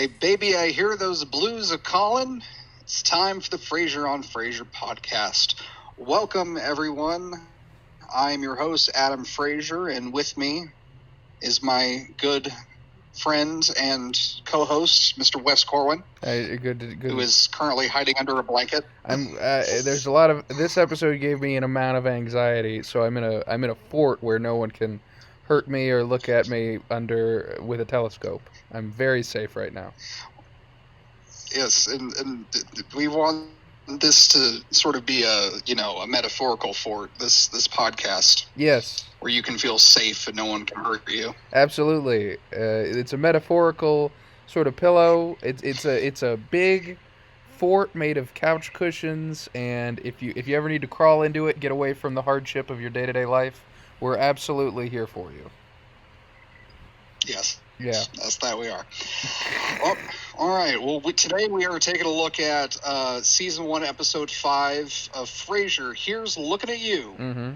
Hey, baby, I hear those blues a-callin'. It's time for the Frasier on Frasier podcast. Welcome, everyone. I'm your host, Adam Frazier, and with me is my good friend and co-host, Mr. Wes Corwin, Good. who is currently hiding under a blanket. There's a lot of this episode gave me an amount of anxiety, so I'm in a fort where no one can hurt me or look at me with a telescope. I'm very safe right now. Yes, and we want this to sort of be a metaphorical fort, this podcast. Yes. Where you can feel safe and no one can hurt you. Absolutely. It's a metaphorical sort of pillow. It's a big fort made of couch cushions, and if you ever need to crawl into it, get away from the hardship of your day-to-day life, we're absolutely here for you. Yes. Yeah. That's that we are. Well, all right. Well, today we are taking a look at season 1, episode 5 of Frasier. Here's Looking at You. Mm-hmm.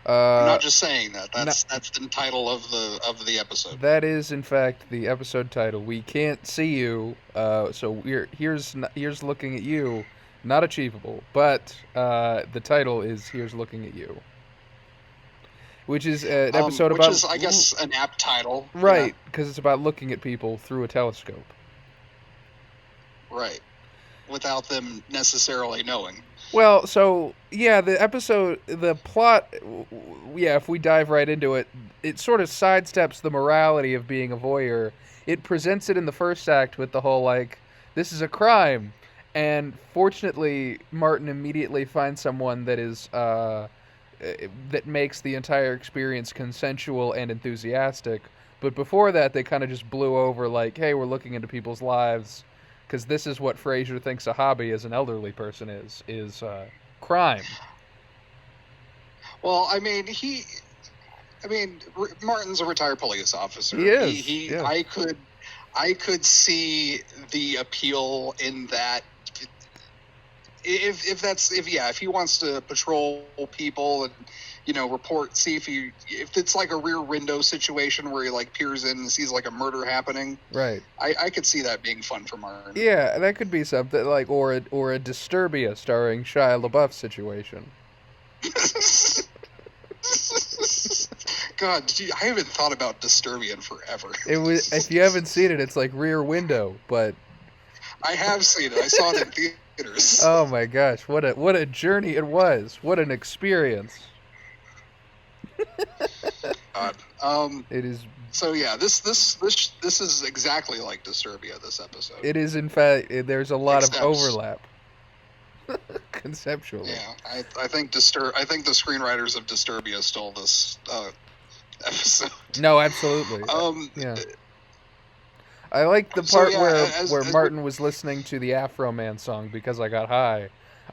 I'm not just saying that. That's the title of the episode. That is, in fact, the episode title. We can't see you, so here's Looking at You. Not achievable, but the title is Here's Looking at You. Which is an episode about... Which is, I guess, an apt title. Right, because it's about looking at people through a telescope. Right. Without them necessarily knowing. Well, so, yeah, the plot, if we dive right into it, it sort of sidesteps the morality of being a voyeur. It presents it in the first act with the whole, this is a crime. And fortunately, Martin immediately finds someone that is... that makes the entire experience consensual and enthusiastic. But before that, they kind of just blew over hey, we're looking into people's lives, because this is what Frasier thinks a hobby as an elderly person is crime. Well, Martin's a retired police officer. He is. Yeah. I could see the appeal in that. If he wants to patrol people and report, see if it's like a rear window situation where he peers in and sees a murder happening, right? I could see that being fun for Martin. Yeah, that could be something or a Disturbia starring Shia LaBeouf situation. God, I haven't thought about Disturbia in forever. If you haven't seen it, it's like Rear Window, but I have seen it. I saw it in theaters. Oh my gosh, what a journey it was. What an experience. God. It is. So yeah, this is exactly like Disturbia, this episode. It is, in fact. There's a lot of overlap. Conceptually. Yeah, I think the screenwriters of Disturbia stole this episode. No, absolutely. Yeah. I like the part where Martin was listening to the Afro Man song, Because I Got High.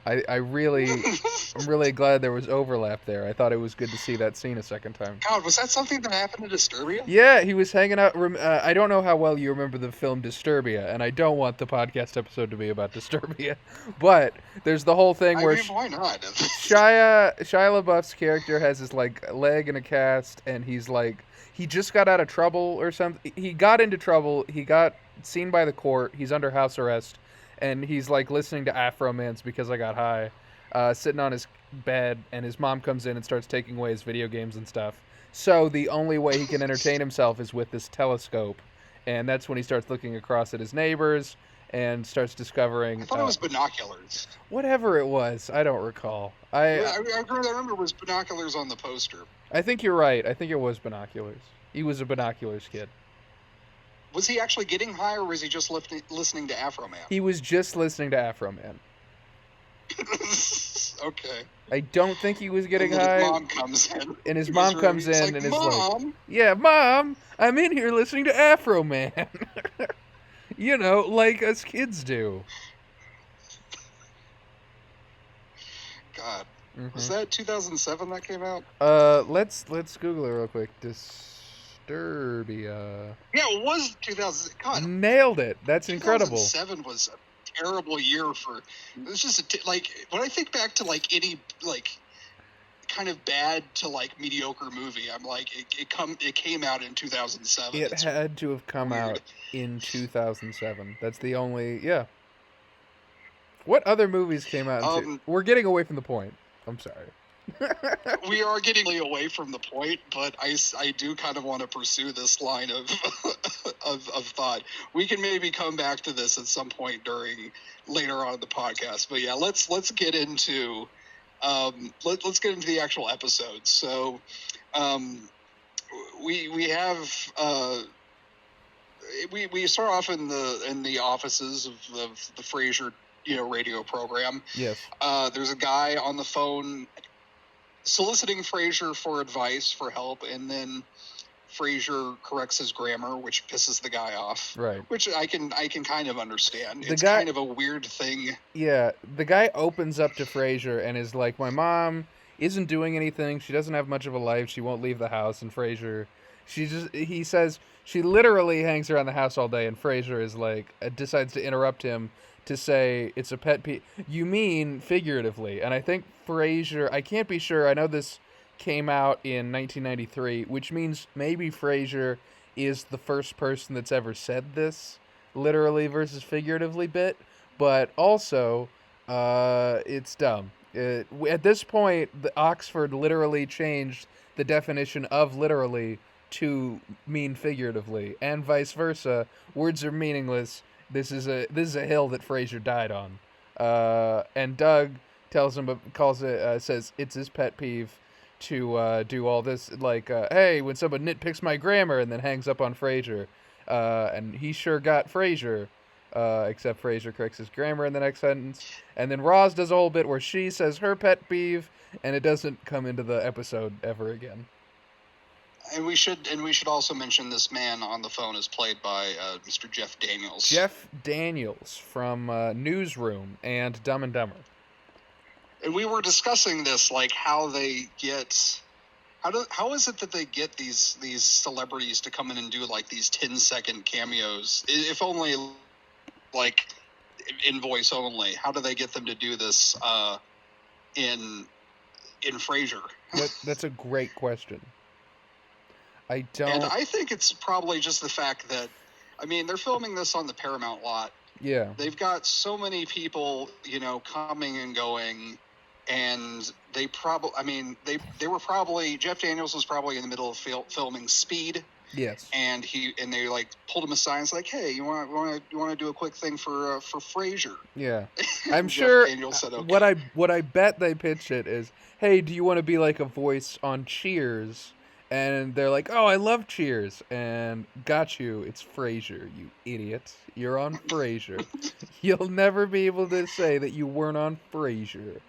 I'm really glad there was overlap there. I thought it was good to see that scene a second time. God, was that something that happened to Disturbia? Yeah, he was hanging out. I don't know how well you remember the film Disturbia, and I don't want the podcast episode to be about Disturbia, but there's the whole thing where why not? Shia LaBeouf's character has his leg in a cast, and he's he just got out of trouble or something. He got into trouble. He got seen by the court. He's under house arrest. And he's listening to Afro Man's Because I Got High, sitting on his bed, and his mom comes in and starts taking away his video games and stuff. So the only way he can entertain himself is with this telescope. And that's when he starts looking across at his neighbors and starts discovering... I thought it was binoculars. Whatever it was. I don't recall. I remember it was binoculars on the poster. I think you're right. I think it was binoculars. He was a binoculars kid. Was he actually getting high, or was he just listening to Afro Man? He was just listening to Afro Man. Okay. I don't think he was getting high. His mom comes in. And his mom comes in and is Mom! Yeah, Mom, I'm in here listening to Afro Man. Like us kids do. God. Mm-hmm. Was that 2007 that came out? Let's Google it real quick. Disturbia. Yeah, it was 2000. God, nailed it. That's incredible. 2007 was a terrible year for. It was just when I think back to any kind of bad to like mediocre movie. I'm like, it came out in 2007. It It's had to have come weird. out in 2007. That's the only, yeah. What other movies came out We're getting away from the point. I'm sorry. We are getting away from the point, but I do kind of want to pursue this line of of thought. We can maybe come back to this at some point later on in the podcast. But yeah, let's get into let's get into the actual episode. So we have we start off in the offices of the Frasier radio program. Yes. There's a guy on the phone soliciting Frazier for advice, for help, and then Frazier corrects his grammar, which pisses the guy off. Right. Which I can kind of understand. It's kind of a weird thing. Yeah, the guy opens up to Frazier and is like, "My mom isn't doing anything. She doesn't have much of a life. She won't leave the house." And Frazier, he says she literally hangs around the house all day, and Frazier is like, decides to interrupt him to say it's a pet peeve. You mean figuratively. And I think Frazier, I can't be sure, I know this came out in 1993, which means maybe Frazier is the first person that's ever said this literally versus figuratively bit, but also it's dumb. At this point, the Oxford literally changed the definition of literally to mean figuratively, and vice versa. Words are meaningless. This is a hill that Frazier died on, and Doug says it's his pet peeve to do all this, like, hey, when someone nitpicks my grammar, and then hangs up on Frazier, and he sure got Frazier, except Frazier corrects his grammar in the next sentence, and then Roz does a whole bit where she says her pet peeve, and it doesn't come into the episode ever again. And we should also mention this man on the phone is played by Mr. Jeff Daniels. Jeff Daniels from Newsroom and Dumb and Dumber. And we were discussing this, like how they get, how is it that they get these celebrities to come in and do like these 10-second cameos, if only like in voice only? How do they get them to do this in Frasier? That's a great question. I don't. And I think it's probably just the fact that, I mean, they're filming this on the Paramount lot. Yeah. They've got so many people, coming and going, and they probably, I mean, they were probably, Jeff Daniels was probably in the middle of filming Speed. Yes. And they like pulled him aside and was like, "Hey, you want to do a quick thing for Frasier?" Yeah. I'm sure Daniels said, okay. What I bet they pitched it is, "Hey, do you want to be like a voice on Cheers?" And they're like, "Oh, I love Cheers." And got you. It's Frasier, you idiot. You're on Frasier. You'll never be able to say that you weren't on Frasier.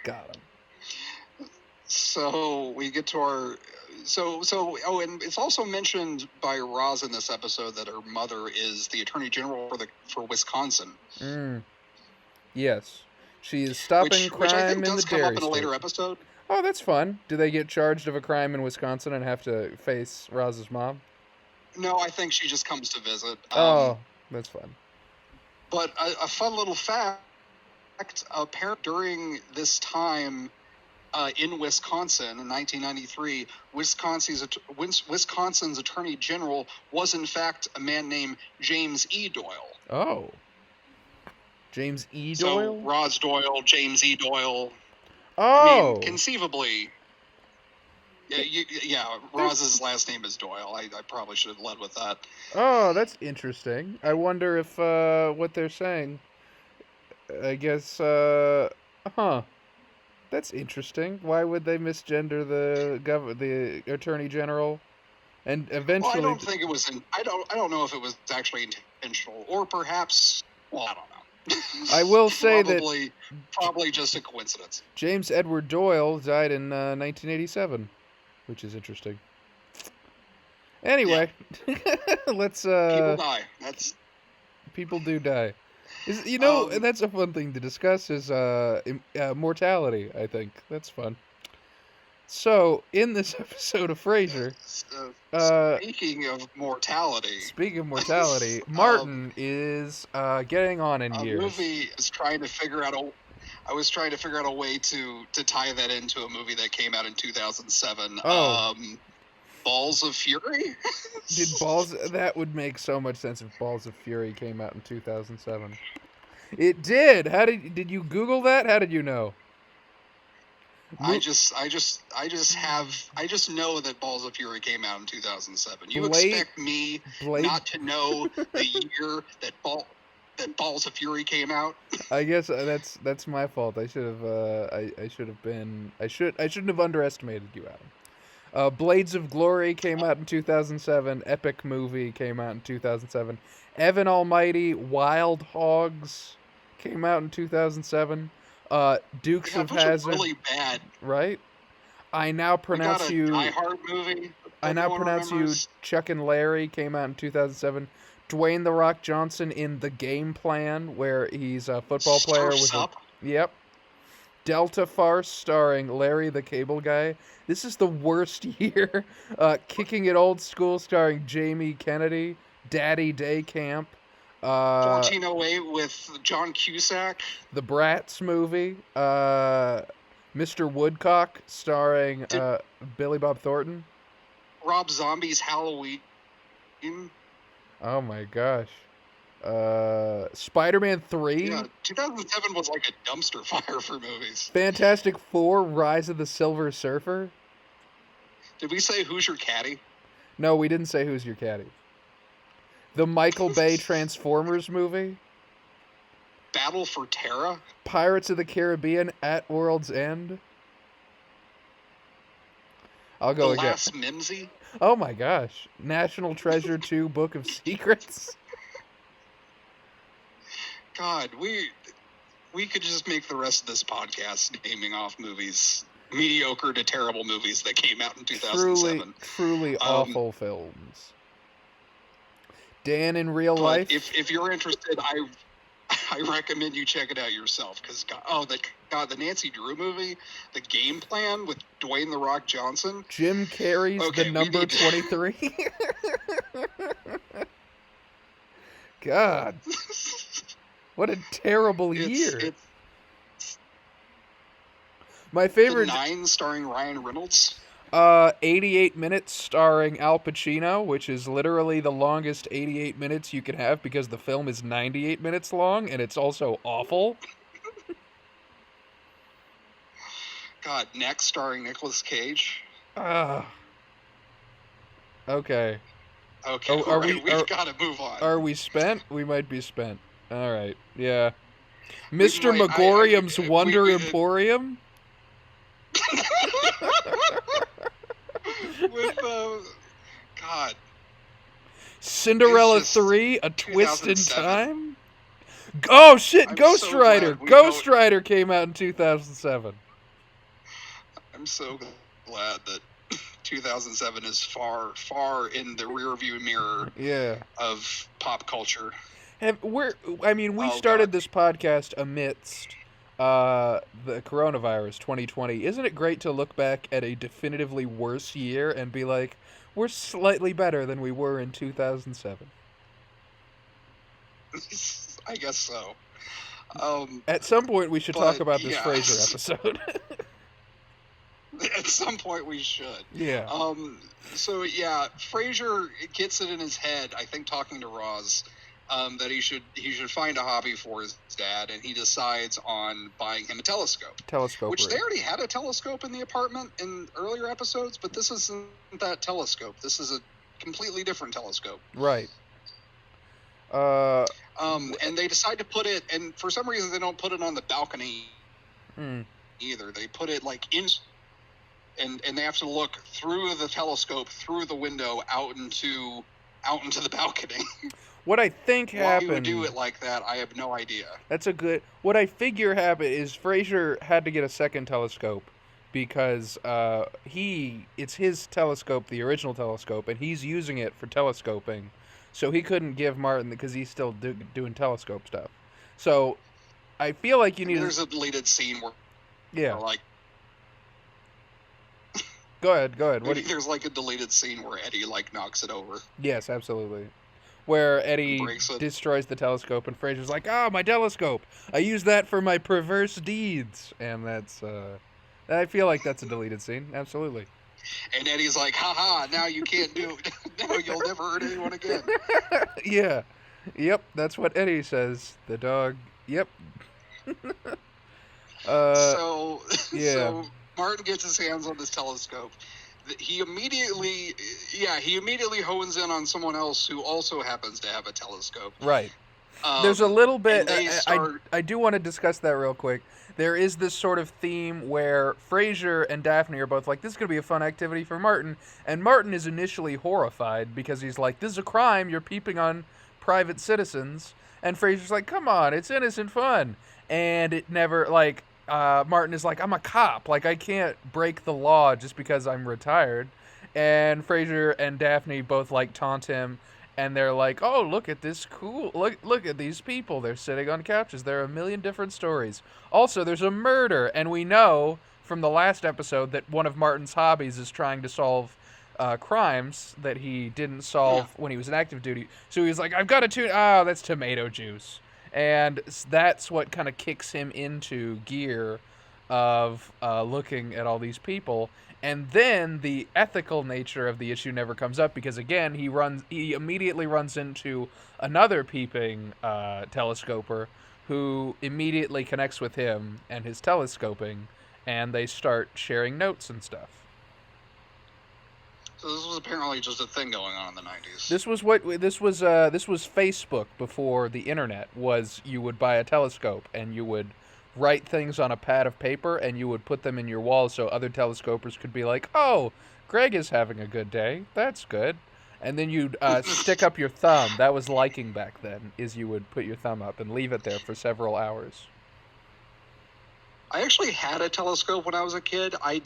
Got him. So we get to our... Oh, and it's also mentioned by Roz in this episode that her mother is the Attorney General for Wisconsin. Yes. She is stopping crime which I think in the does come dairy up in a state. later episode. Oh, that's fun. Do they get charged of a crime in Wisconsin and have to face Roz's mom? No, I think she just comes to visit. That's fun. But a fun little fact, apparently during this time in Wisconsin in 1993, Wisconsin's Attorney General was in fact a man named James E. Doyle. Oh. James E. Doyle? So Roz Doyle, James E. Doyle... Oh, I mean, conceivably, Roz's last name is Doyle. I probably should have led with that. Oh, that's interesting. I wonder if what they're saying. I guess, that's interesting. Why would they misgender the Attorney General? And eventually, well, I don't think it was. I don't know if it was actually intentional, or perhaps. Well, I don't know. I will say probably just a coincidence. James Edward Doyle died in 1987, which is interesting. Anyway, let's. People die. People do die. That's a fun thing to discuss. Is mortality? I think that's fun. So, in this episode of Frasier, speaking of mortality, Martin is getting on in years. A movie is trying to figure out I was trying to figure out a way to tie that into a movie that came out in 2007. Oh. Balls of Fury? That would make so much sense if Balls of Fury came out in 2007. It did. Did you Google that? How did you know? I just know that Balls of Fury came out in 2007. You expect me not to know the year that Balls of Fury came out? I guess that's my fault. I shouldn't have underestimated you, Adam. Blades of Glory came out in 2007. Epic Movie came out in 2007. Evan Almighty, Wild Hogs came out in 2007. Dukes of Hazzard. Really bad. Right? I Now Pronounce You. Die Hard movie. I Now Pronounce You. Chuck and Larry came out in 2007. Dwayne "The Rock" Johnson in The Game Plan, where he's a football player with Yep. Delta Farce starring Larry the Cable Guy. This is the worst year. Kicking It Old School starring Jamie Kennedy. Daddy Day Camp. 1408 with John Cusack. The Bratz movie. Mr. Woodcock starring Billy Bob Thornton. Rob Zombie's Halloween. Oh my gosh. Spider-Man 3. Yeah, 2007 was like a dumpster fire for movies. Fantastic Four, Rise of the Silver Surfer. Did we say Who's Your Caddy? No, we didn't say Who's Your Caddy. The Michael Bay Transformers movie. Battle for Terra. Pirates of the Caribbean at World's End. I'll go again. The Last Mimsy. Oh my gosh. National Treasure 2, Book of Secrets. God, we could just make the rest of this podcast naming off movies, mediocre to terrible movies that came out in 2007. Truly awful films. Dan in Real Life. If you're interested, I recommend you check it out yourself, because the Nancy Drew movie, The Game Plan with Dwayne "The Rock" Johnson. Jim Carrey's The Number 23. God, what a terrible year. My favorite. The 9 starring Ryan Reynolds. 88 minutes starring Al Pacino, which is literally the longest 88 minutes you can have because the film is 98 minutes long and it's also awful. God, Next starring Nicolas Cage. Okay. Okay, we've got to move on. Are we spent? We might be spent. All right, yeah. Mr. Megorium's Wonder Emporium? With God, Cinderella 3, A Twist in Time. Oh shit! Ghost Rider. Ghost Rider came out in 2007. I'm so glad that 2007 is far, far in the rearview mirror. Yeah. Of pop culture. We started this podcast amidst the coronavirus 2020. Isn't it great to look back at a definitively worse year and be like, we're slightly better than we were in 2007? I guess so. At some point, we should talk about this Frasier episode. At some point, we should. Yeah. So, yeah, Frasier gets it in his head, I think talking to Roz, that he should find a hobby for his dad, and he decides on buying him a telescope. Which they already had a telescope in the apartment in earlier episodes, but this isn't that telescope. This is a completely different telescope. Right. And they decide to put it, and for some reason they don't put it on the balcony either. They put it like in, and they have to look through the telescope, through the window, out into the balcony. What I think happened... Why he would do it like that, I have no idea. What I figure happened is Frasier had to get a second telescope because it's his telescope, the original telescope, and he's using it for telescoping. So he couldn't give Martin, because he's still doing telescope stuff. So I feel like you need... There's a deleted scene where... Yeah. Where like... Go ahead. There's like a deleted scene where Eddie like knocks it over. Yes, absolutely. where Eddie Breaks it. destroys the telescope, and Frasier's like, "Oh, my telescope! I use that for my perverse deeds." And that's, I feel like that's a deleted scene. Absolutely. And Eddie's like, haha, now you can't do it. Now you'll never hurt anyone again. Yeah. Yep, that's what Eddie says. The dog. Yep. So yeah. Martin gets his hands on this telescope. He immediately hones in on someone else who also happens to have a telescope. Right. There's a little bit. I do want to discuss that real quick. There is this sort of theme where Frazier and Daphne are both like, this is going to be a fun activity for Martin. And Martin is initially horrified because he's like, this is a crime. You're peeping on private citizens. And Frazier's like, come on, it's innocent fun. And it never, like, Martin is like, I'm a cop. Like, I can't break the law just because I'm retired. And Frazier and Daphne both, like, taunt him. And they're like, oh, look at this cool, look at these people. They're sitting on couches. There are a million different stories. Also, there's a murder. And we know from the last episode that one of Martin's hobbies is trying to solve crimes that he didn't solve when he was in active duty. So he's like, I've got to tune, that's tomato juice. And that's what kind of kicks him into gear of looking at all these people. And then the ethical nature of the issue never comes up because, again, he immediately runs into another peeping telescoper who immediately connects with him and his telescoping, and they start sharing notes and stuff. So this was apparently just a thing going on in the 90s. This was Facebook before the internet. Was you would buy a telescope and you would write things on a pad of paper and you would put them in your wall so other telescopers could be like, oh, Greg is having a good day. That's good. And then you'd stick up your thumb. That was liking back then, is you would put your thumb up and leave it there for several hours. I actually had a telescope when I was a kid. I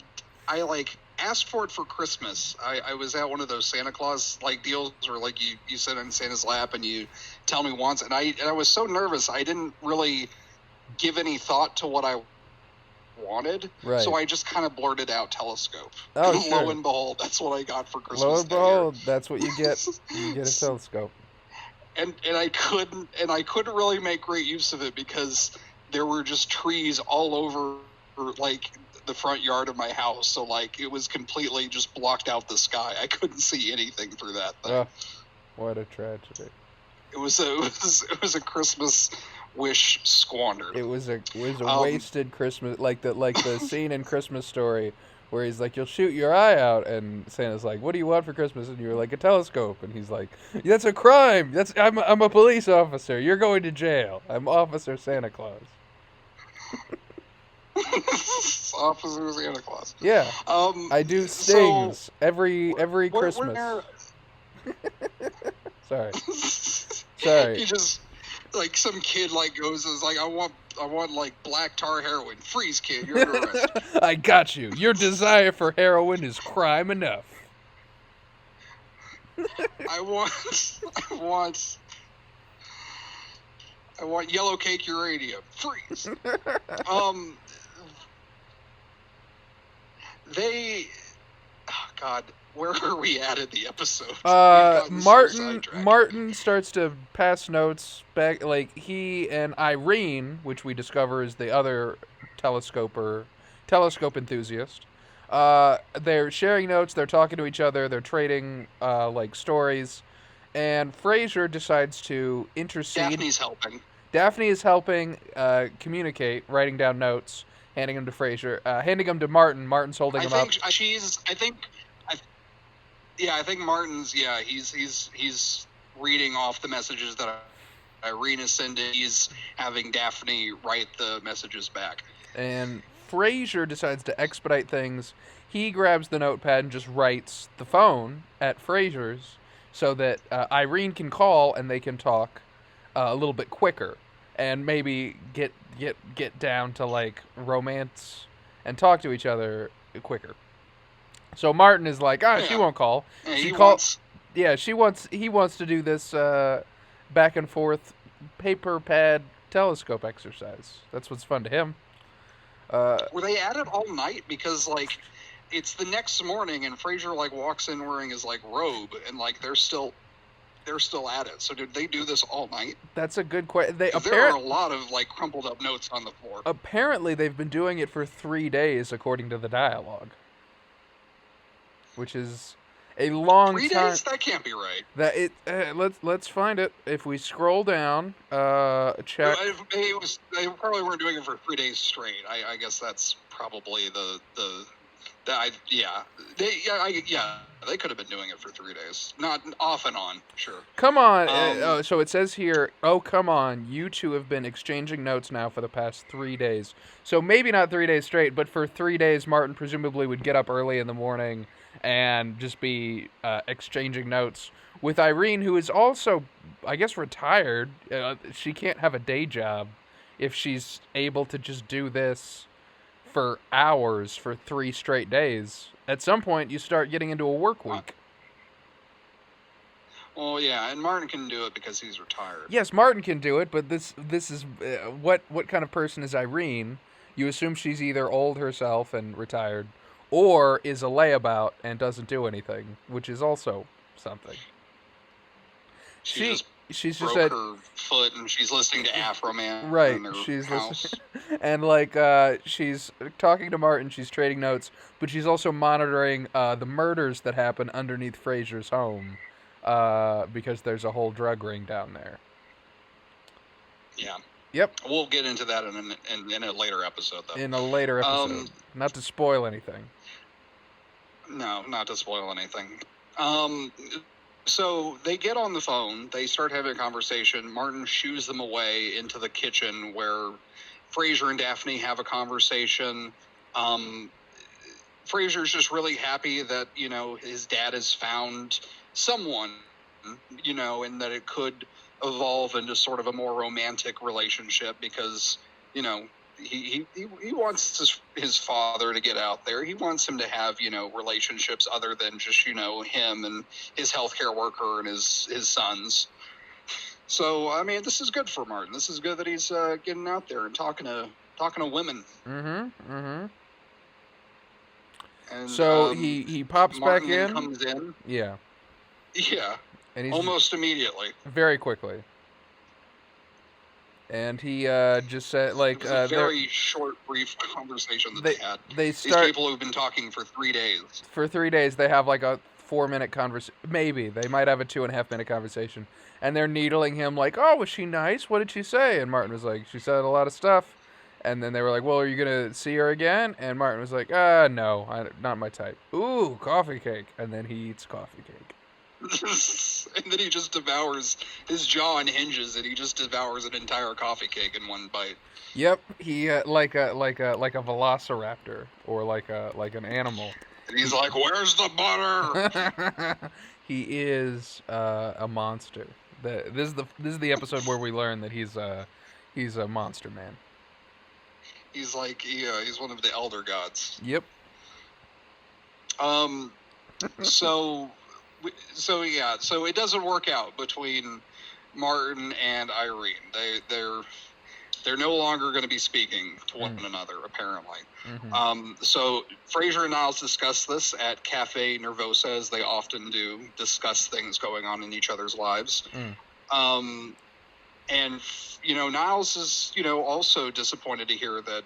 asked for it for Christmas. I was at one of those Santa Claus deals where you sit in Santa's lap and you tell me once, and I was so nervous I didn't really give any thought to what I wanted. Right. So I just kind of blurted out telescope. Oh, sure. Lo and behold, that's what I got for Christmas. Lo and behold, that's what you get. You get a telescope. And I couldn't really make great use of it because there were just trees all over the front yard of my house. So it was completely just blocked out the sky. I couldn't see anything through that thing. Oh, what a tragedy. It was a Christmas wish squandered. It was a wasted Christmas, like the scene in Christmas Story where he's like, you'll shoot your eye out, and Santa's like, what do you want for Christmas? And you're like, a telescope. And he's like, that's a crime. I'm a police officer. You're going to jail. I'm Officer Santa Claus. Officer Santa Claus. Yeah. I do stings every Christmas. Sorry. He just some kid goes and is like, I want black tar heroin. Freeze, kid, you're under arrest. I got you. Your desire for heroin is crime enough. I want yellow cake uranium. Freeze. God, where are we at in the episode? Martin starts to pass notes back, he and Irene, which we discover is the other telescope enthusiast. They're sharing notes, they're talking to each other, they're trading stories, and Frazier decides to intercede. Daphne is helping communicate, writing down notes, handing them to Frazier, handing them to Martin. Martin's holding them up. I think Martin's. Yeah, he's reading off the messages that Irene is sending. He's having Daphne write the messages back. And Frazier decides to expedite things. He grabs the notepad and just writes the phone at Frazier's so that Irene can call and they can talk a little bit quicker and maybe get down to romance and talk to each other quicker. So Martin is like, she won't call. Yeah, he wants to do this back and forth paper pad telescope exercise. That's what's fun to him. Were they at it all night? Because it's the next morning and Frazier walks in wearing his robe and they're still they're still at it. So did they do this all night? That's a good question. There are a lot of like crumpled up notes on the floor. Apparently, they've been doing it for 3 days, according to the dialogue, which is a long 3 time. days? That can't be right. That it. Let's find it. If we scroll down, check. They probably weren't doing it for 3 days straight. I guess that's probably they could have been doing it for 3 days, not off and on. Sure. Come on. So it says here. Oh, come on. You two have been exchanging notes now for the past 3 days. So maybe not 3 days straight, but for 3 days, Martin presumably would get up early in the morning and just be exchanging notes with Irene, who is also, I guess, retired. She can't have a day job if she's able to just do this for hours for 3 straight days. At some point, you start getting into a work week. Well, yeah, and Martin can do it because he's retired. Yes, Martin can do it, but this is what kind of person is Irene? You assume she's either old herself and retired, or is a layabout and doesn't do anything, which is also something. She's just broke her foot and she's listening to Afro Man. Right, in their she's house. And like she's talking to Martin, she's trading notes, but she's also monitoring the murders that happen underneath Frazier's home, because there's a whole drug ring down there. Yeah. Yep. We'll get into that in a later episode, though. In a later episode, not to spoil anything. No, not to spoil anything. So they get on the phone. They start having a conversation. Martin shoos them away into the kitchen where Frazier and Daphne have a conversation. Frazier's just really happy that, his dad has found someone, and that it could evolve into sort of a more romantic relationship because, he wants his father to get out there. He wants him to have, relationships other than just, him and his healthcare worker and his sons. So, I mean, this is good for Martin. This is good that he's getting out there and talking to women. Mm-hmm. Mm-hmm. And, so he pops Martin back in. Comes in. Yeah. Yeah. And he's almost immediately. Very quickly. And he just said, like, it was a very short, brief conversation that they had. These people who've been talking for 3 days. For 3 days, they have like a 4-minute conversation. Maybe they might have a 2.5-minute conversation, and they're needling him like, "Oh, was she nice? What did she say?" And Martin was like, "She said a lot of stuff." And then they were like, "Well, are you gonna see her again?" And Martin was like, "No, not my type." Ooh, coffee cake. And then he eats coffee cake. And then he just devours, his jaw unhinges and he just devours an entire coffee cake in one bite. Yep, he like a velociraptor or like an animal. And he's like, "Where's the butter?" He is a monster. This is the episode where we learn that he's a monster man. He's like he's one of the elder gods. Yep. So it doesn't work out between Martin and Irene. They're no longer going to be speaking to one another, apparently. Mm-hmm. So Frazier and Niles discuss this at Cafe Nervosa, as they often do, discuss things going on in each other's lives. And Niles is also disappointed to hear that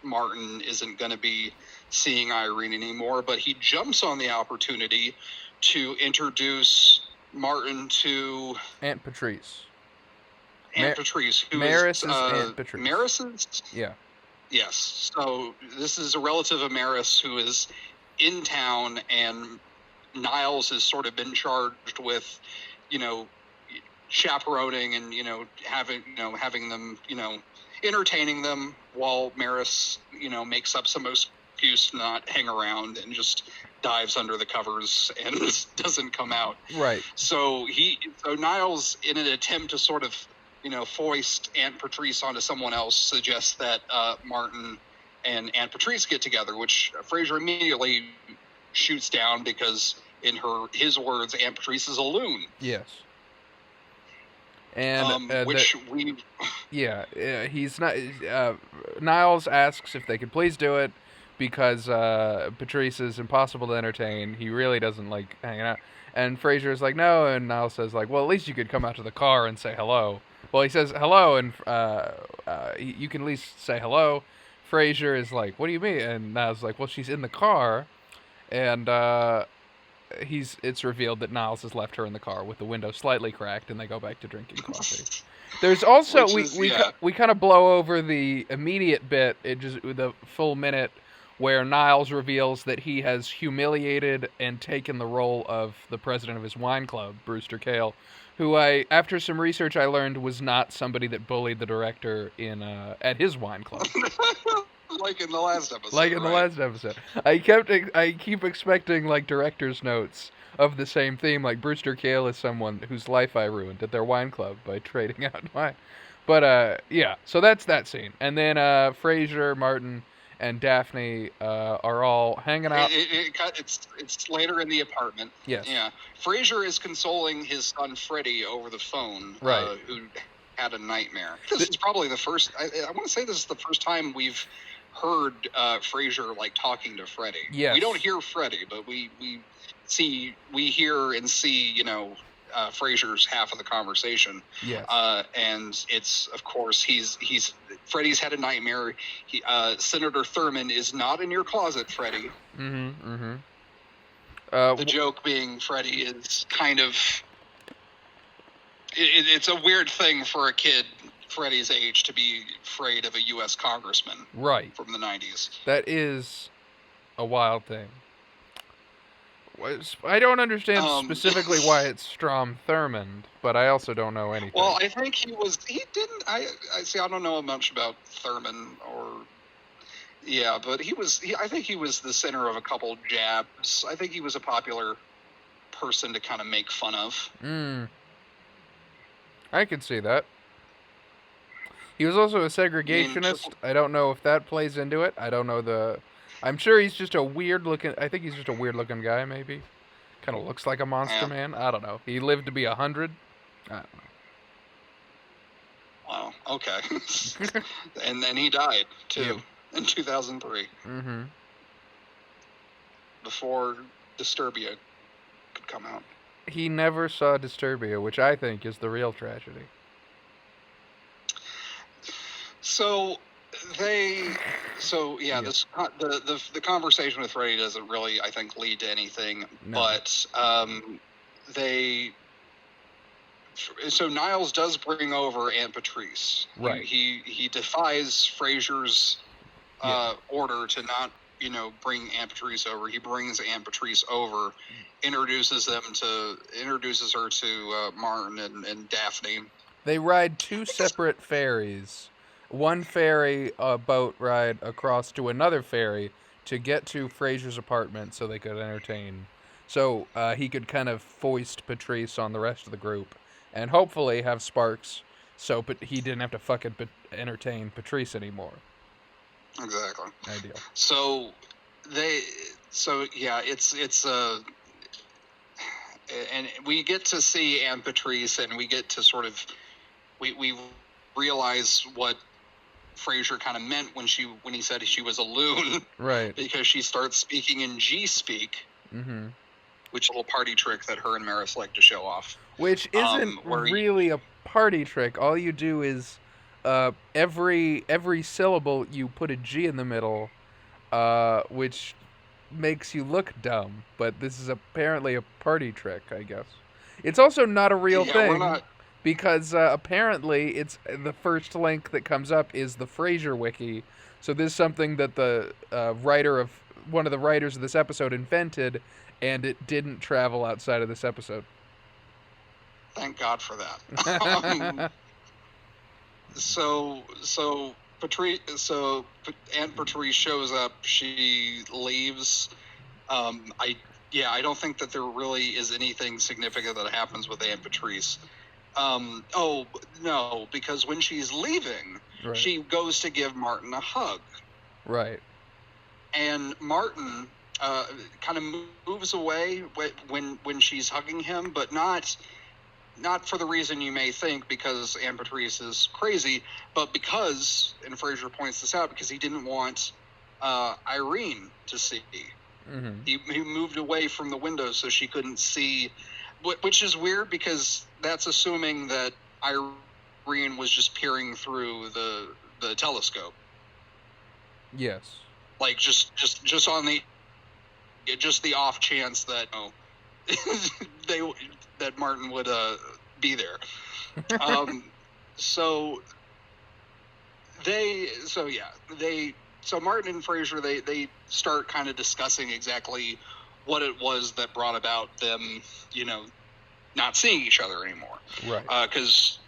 Martin isn't going to be seeing Irene anymore, but he jumps on the opportunity to introduce Martin to Aunt Patrice. Aunt Patrice, who Maris's is Aunt Patrice. Maris's? Yeah. Yes. So this is a relative of Maris who is in town, and Niles has sort of been charged with, chaperoning and having them, entertaining them while Maris, makes up some excuse to not hang around and just dives under the covers and doesn't come out. Right. So Niles, in an attempt to sort of, foist Aunt Patrice onto someone else, suggests that Martin and Aunt Patrice get together, which Frazier immediately shoots down because, in his words, Aunt Patrice is a loon. Yes. And he's not. Niles asks if they could please do it, because Patrice is impossible to entertain. He really doesn't like hanging out. And Frazier is like, no, and Niles says like, well, at least you could come out to the car and say hello. Well, he says hello, and you can at least say hello. Frazier is like, what do you mean? And Niles is like, well, she's in the car, and it's revealed that Niles has left her in the car with the window slightly cracked, and they go back to drinking coffee. There's also we kind of blow over the immediate bit, the full minute where Niles reveals that he has humiliated and taken the role of the president of his wine club, Brewster Kahle, who after some research I learned was not somebody that bullied the director at his wine club. Like in the last episode. The last episode. I keep expecting like director's notes of the same theme, like Brewster Kahle is someone whose life I ruined at their wine club by trading out wine. But yeah, so that's that scene. And then Frazier, Martin, and Daphne are all hanging out. It's later in the apartment. Yes. Yeah. Frazier is consoling his son Freddie over the phone. Right. Who had a nightmare. This is probably the first. I want to say this is the first time we've heard Frazier like talking to Freddie. Yes. We don't hear Freddie, but we hear and see, Frazier's half of the conversation. Yes. And it's, of course, Freddie's had a nightmare. Senator Thurman is not in your closet, Freddie. Mm-hmm. Mm-hmm. The joke being Freddie is kind of, it's a weird thing for a kid Freddie's age to be afraid of a U.S. congressman. Right. From the 90s. That is a wild thing. I don't understand specifically why it's Strom Thurmond, but I also don't know anything. Well, I think I don't know much about Thurman but I think he was the center of a couple jabs. I think he was a popular person to kind of make fun of. I could see that. He was also a segregationist. I don't know if that plays into it. I don't know I'm sure he's just a weird-looking... I think he's just a weird-looking guy, maybe. Kind of looks like a monster man. I don't know. He lived to be 100. I don't know. Wow, okay. And then he died, too, in 2003. Mm-hmm. Before Disturbia could come out. He never saw Disturbia, which I think is the real tragedy. The conversation with Freddie doesn't really, I think, lead to anything. No. But Niles does bring over Aunt Patrice. Right. He defies Frazier's order to not, bring Aunt Patrice over. He brings Aunt Patrice over, introduces her to Martin and Daphne. They ride two separate ferries. One ferry boat ride across to another ferry to get to Frazier's apartment so they could entertain. So he could kind of foist Patrice on the rest of the group and hopefully have sparks but he didn't have to fucking entertain Patrice anymore. Exactly. Ideal. And we get to see Aunt Patrice and we get to sort of, we realize what Frazier kind of meant when he said she was a loon, right? Because she starts speaking in G-speak, which is a little party trick that her and Maris like to show off. Which isn't really a party trick. All you do is every syllable you put a G in the middle, which makes you look dumb. But this is apparently a party trick, I guess. It's also not a real thing. We're not... Because apparently it's the first link that comes up is the Frasier wiki. So this is something that the one of the writers of this episode invented, and it didn't travel outside of this episode. Thank God for that. So Aunt Patrice shows up. She leaves. I don't think that there really is anything significant that happens with Aunt Patrice. Because when she's leaving, right, she goes to give Martin a hug. Right. And Martin kind of moves away when she's hugging him, but not for the reason you may think, because Aunt Patrice is crazy, but because, and Frazier points this out, because he didn't want Irene to see. Mm-hmm. He moved away from the window so she couldn't see, which is weird because that's assuming that Irene was just peering through the telescope. Yes. Like just on the off chance that that Martin would be there. So Martin and Frazier they start kind of discussing exactly what it was that brought about them, not seeing each other anymore. Right. Because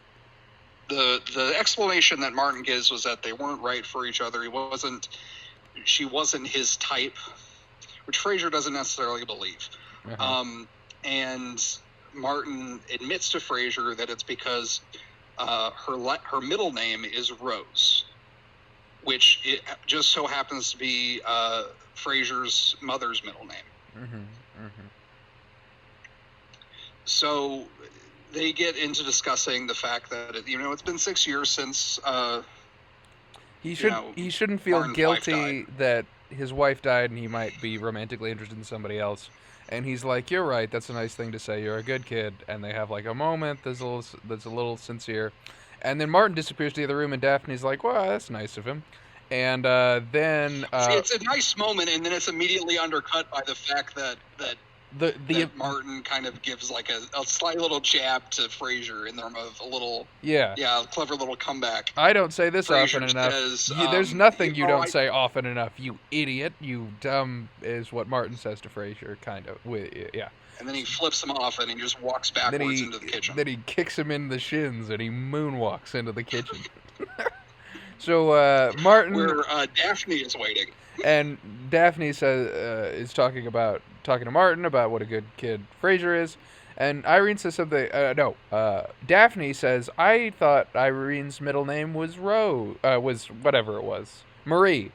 the explanation that Martin gives was that they weren't right for each other. She wasn't his type, which Frazier doesn't necessarily believe. Uh-huh. And Martin admits to Frazier that it's because her middle name is Rose, which it just so happens to be Frazier's mother's middle name. Mm-hmm. Mm-hmm. So they get into discussing the fact that it's been 6 years since he shouldn't feel Martin's guilty that his wife died and he might be romantically interested in somebody else. And he's like, "You're right. That's a nice thing to say. You're a good kid." And they have like a moment that's a little sincere. And then Martin disappears to the other room, and Daphne's like, "Well, that's nice of him." And then it's a nice moment, and then it's immediately undercut by the fact that that Martin kind of gives like a slight little jab to Frazier in terms of a little clever little comeback. I don't say this Frazier often enough. says, there's nothing you don't say often enough. You idiot. You dumb is what Martin says to Frazier, kind of. And then he flips him off and he just walks backwards into the kitchen. Then he kicks him in the shins and he moonwalks into the kitchen. So Martin, where Daphne is waiting, and Daphne says is talking to Martin about what a good kid Frazier is, and Irene says something. Daphne says, "I thought Irene's middle name was was whatever it was, Marie,"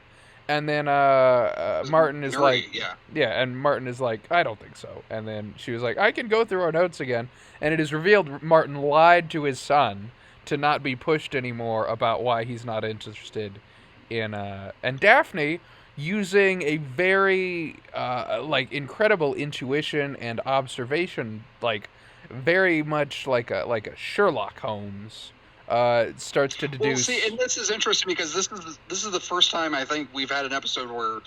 and then Martin is Marie, like, and Martin is like, "I don't think so," and then she was like, "I can go through our notes again," and it is revealed Martin lied to his son to not be pushed anymore about why he's not interested in and Daphne, using a very incredible intuition and observation, like very much like a Sherlock Holmes, starts to deduce. Well, see, and this is interesting because this is the first time I think we've had an episode where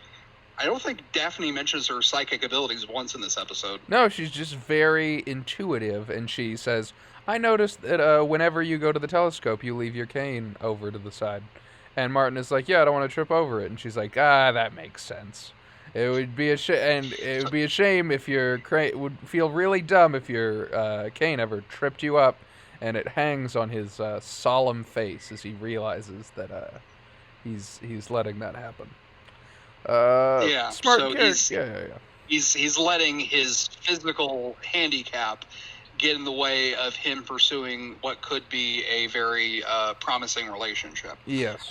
I don't think Daphne mentions her psychic abilities once in this episode. No, she's just very intuitive, and she says, "I noticed that whenever you go to the telescope, you leave your cane over to the side." And Martin is like, "Yeah, I don't want to trip over it." And she's like, "That makes sense. It would be a shame if your it would feel really dumb if your cane ever tripped you up." And it hangs on his solemn face as he realizes that he's letting that happen. Smart character. He's letting his physical handicap get in the way of him pursuing what could be a very promising relationship. Yes.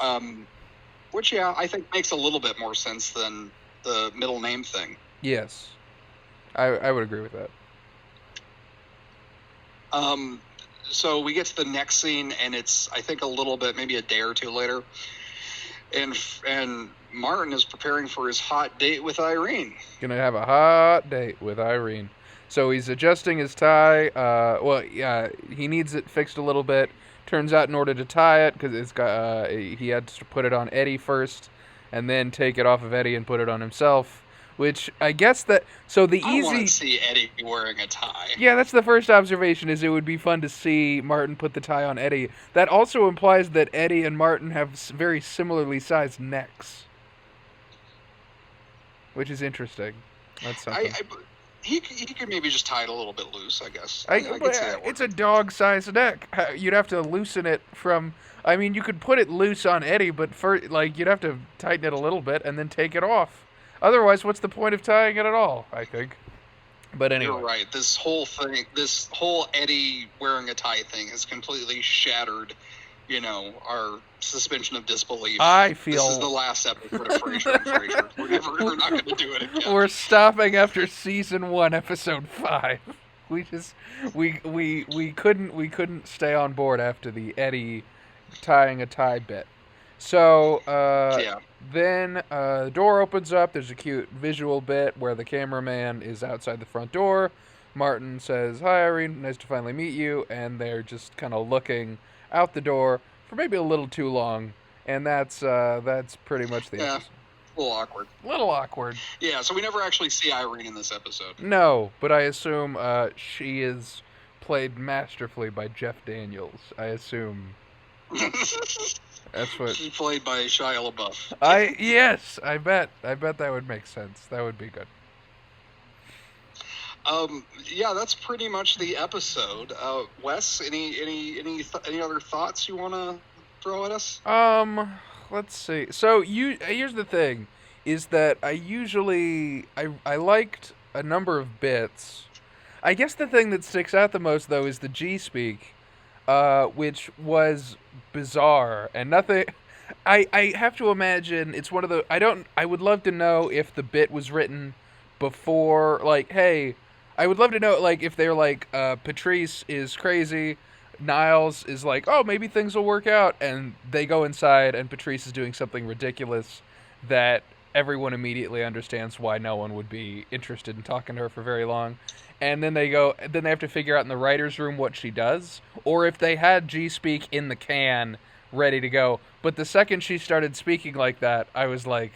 Which, I think makes a little bit more sense than the middle name thing. Yes. I would agree with that. So we get to the next scene, and it's, I think, a little bit, maybe a day or two later, and Martin is preparing for his hot date with Irene. Gonna have a hot date with Irene. So he's adjusting his tie. He needs it fixed a little bit. Turns out in order to tie it, because it's got, he had to put it on Eddie first, and then take it off of Eddie and put it on himself. Which I guess that I want to see Eddie wearing a tie. Yeah, that's the first observation. Is it would be fun to see Martin put the tie on Eddie. That also implies that Eddie and Martin have very similarly sized necks, which is interesting. That's something. He could maybe just tie it a little bit loose, I guess. It's a dog-sized neck. You'd have to loosen it from. I mean, you could put it loose on Eddie, but you'd have to tighten it a little bit and then take it off. Otherwise, what's the point of tying it at all? I think. But anyway, you're right. This whole Eddie wearing a tie thing has completely shattered, our suspension of disbelief. I feel this is the last episode of Frasier and Frazier. We're not going to do it again. We're stopping after season 1, episode 5. We couldn't stay on board after the Eddie tying a tie bit. So, Yeah. then the door opens up. There's a cute visual bit where the cameraman is outside the front door. Martin says, "Hi, Irene. Nice to finally meet you." And they're just kind of looking out the door for maybe a little too long. And that's pretty much the Yeah. episode. A little awkward. A little awkward. Yeah, so we never actually see Irene in this episode. No, but I assume she is played masterfully by Jeff Daniels. I assume. That's what. She's played by Shia LaBeouf. Yes, I bet that would make sense. That would be good. Yeah, that's pretty much the episode. Wes, any other thoughts you want to throw at us? Let's see. So here's the thing, is that I liked a number of bits. I guess the thing that sticks out the most though is the G-speak, which was bizarre and nothing. I have to imagine it's one of the. I would love to know if the bit was written before. Like, hey, I would love to know, like, if they're like, Patrice is crazy, Niles is like, oh, maybe things will work out, and they go inside, and Patrice is doing something ridiculous that everyone immediately understands why no one would be interested in talking to her for very long. And then they have to figure out in the writer's room what she does, or if they had G-Speak in the can ready to go. But the second she started speaking like that, I was like,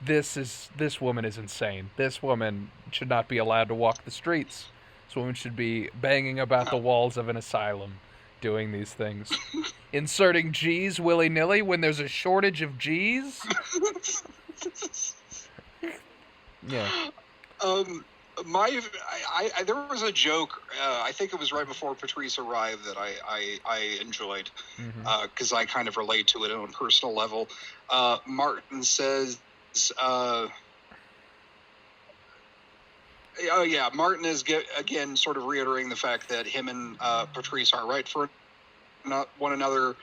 this woman is insane. This woman should not be allowed to walk the streets. This woman should be banging about the walls of an asylum doing these things. Inserting G's willy-nilly when there's a shortage of G's? Yeah. There was a joke, I think it was right before Patrice arrived, that I enjoyed, because I kind of relate to it on a personal level. Martin says, Martin is again sort of reiterating the fact that him and Patrice are right for one another.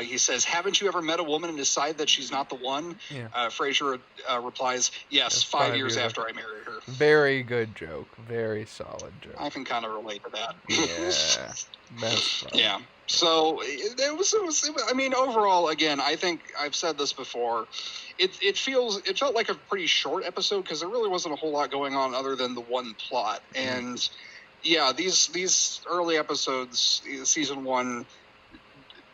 He says, "Haven't you ever met a woman and decided that she's not the one?" Yeah. Frazier replies, "Yes, 5 years after I married her." Very good joke. Very solid joke. I can kind of relate to that. Yeah, that's fun. Yeah. So it was. I mean, overall, again, I think I've said this before. It felt like a pretty short episode because there really wasn't a whole lot going on other than the one plot. And yeah, these early episodes, season 1,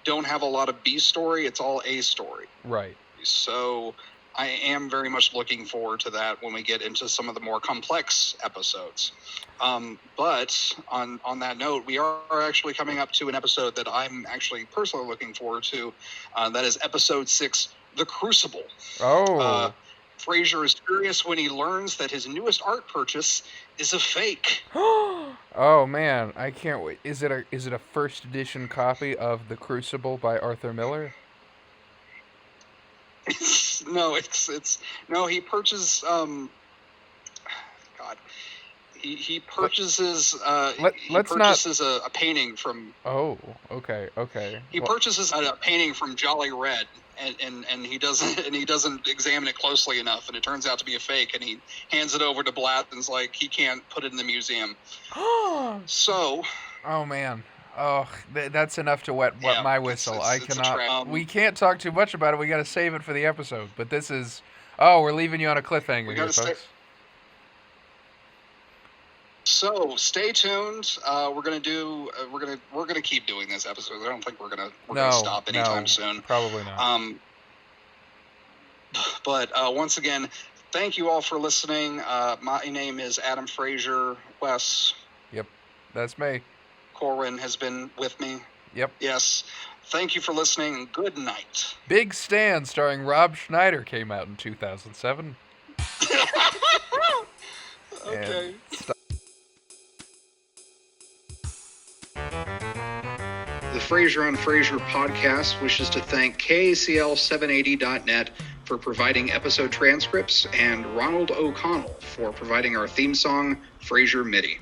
don't have a lot of B story. It's all A story. Right. So I am very much looking forward to that when we get into some of the more complex episodes. But on that note, we are actually coming up to an episode that I'm actually personally looking forward to. That is episode 6, The Crucible. Oh. Frazier is furious when he learns that his newest art purchase is a fake. Oh man, I can't wait. Is it a first edition copy of The Crucible by Arthur Miller? No, he purchases he purchases a painting from. Oh, okay. He purchases a painting from Jolly Red, and he doesn't examine it closely enough, and it turns out to be a fake, and he hands it over to Blatt and's like, he can't put it in the museum. So. Oh man. Oh, that's enough to wet my whistle. I cannot. We can't talk too much about it. We got to save it for the episode. But this is. Oh, we're leaving you on a cliffhanger here, folks. So stay tuned. We're gonna keep doing this episode. I don't think we're gonna stop anytime soon. Probably not. But once again, thank you all for listening. My name is Adam Frazier. Wes. Yep, that's me. Corwin has been with me. Yep. Yes. Thank you for listening. Good night. Big Stand, starring Rob Schneider, came out in 2007. Okay. The Frazier on Frazier podcast wishes to thank KACL780.net for providing episode transcripts and Ronald O'Connell for providing our theme song, Frazier MIDI.